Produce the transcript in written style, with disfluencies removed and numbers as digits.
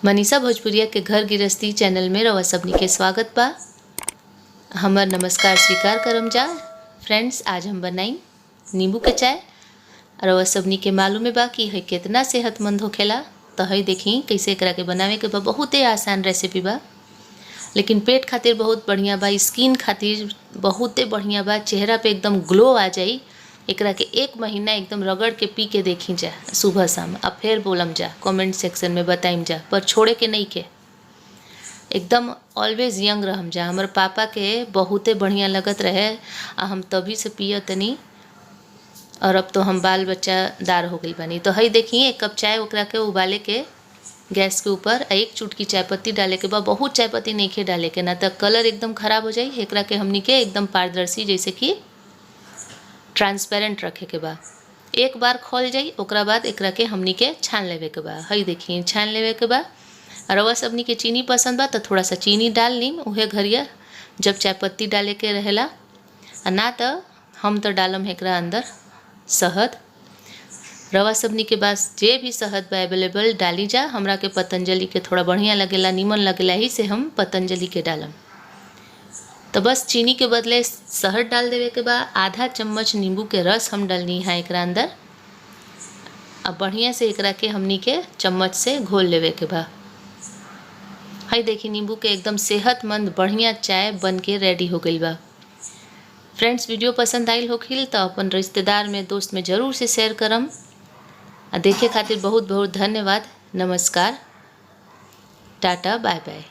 मनीषा भोजपुरिया के घर गृहस्थी चैनल में रवा सबनी के स्वागत बा। हमर नमस्कार स्वीकार करम जा। फ्रेंड्स, आज हम बनाई नींबू के चाय। रवा सबनी के मालूम बा कि है कितना सेहतमंद होखेला। तो है देखी कैसे एकरा के बनावे के बा। बहुत ही आसान रेसिपी बा, लेकिन पेट खातिर बहुत बढ़िया बा, स्किन खातिर बहुत बढ़िया बा। चेहरा पे एकदम ग्लो आ जाई। एकरा के 1 महीना एकदम रगड़ के पी के देखी जा सुबह शाम। अब फिर बोलम जा, कमेंट सेक्शन में बताइम जा, पर छोड़े के नहीं के। एकदम ऑलवेज यंग रहम जा। हमर पापा के बहुते बढ़िया लगत रहे आ हम तभी से पिय तनी, और अब तो हम बाल बच्चा दार हो गई बनी। तो है देखिए 1 कप चाय ओकरा के उबाले के गैस के ऊपर 1 चुटकी चाय पत्ती डाले के बाद, बहुत चाय पत्ती नहीं खे डाले के, ना तो कलर एकदम खराब हो जाई। एकरा के हमनी के एकदम पारदर्शी जैसे कि ट्रांसपेरेंट रखे के बा। एक बार खोल जाई ओकरा बाद एकरा के हमनी के छान लेवे के बा। हई देखिए छान लेवे के बा। रवा सबनी के चीनी पसंद बा तो थोड़ा सा चीनी डाल लीम, उहे घरिया जब चाय पत्ती डाले के रहेला। ना तो हम तो डालम एकरा अंदर शहद। रवा सबनी के पास जे भी शहद बा अवेलेबल डाली जा। हमरा के पतंजलि के थोड़ा बढ़िया लगेला, नीमन लगेला, ही से हम पतंजलि के डालम। तो बस चीनी के बदले शहद डाल देवे के बाद आधा चम्मच नींबू के रस हम डालनी है एकरा अंदर। अब बढ़िया से एकरा के हमनी के चम्मच से घोल लेवे के बा। हई देखी नींबू के एकदम सेहतमंद बढ़िया चाय बन के रेडी हो गई बा। फ्रेंड्स, वीडियो पसंद आइल होखिल तो अपन रिश्तेदार में, दोस्त में जरूर से शेयर करम। देखे खातिर बहुत बहुत धन्यवाद। नमस्कार, टाटा, बाय बाय।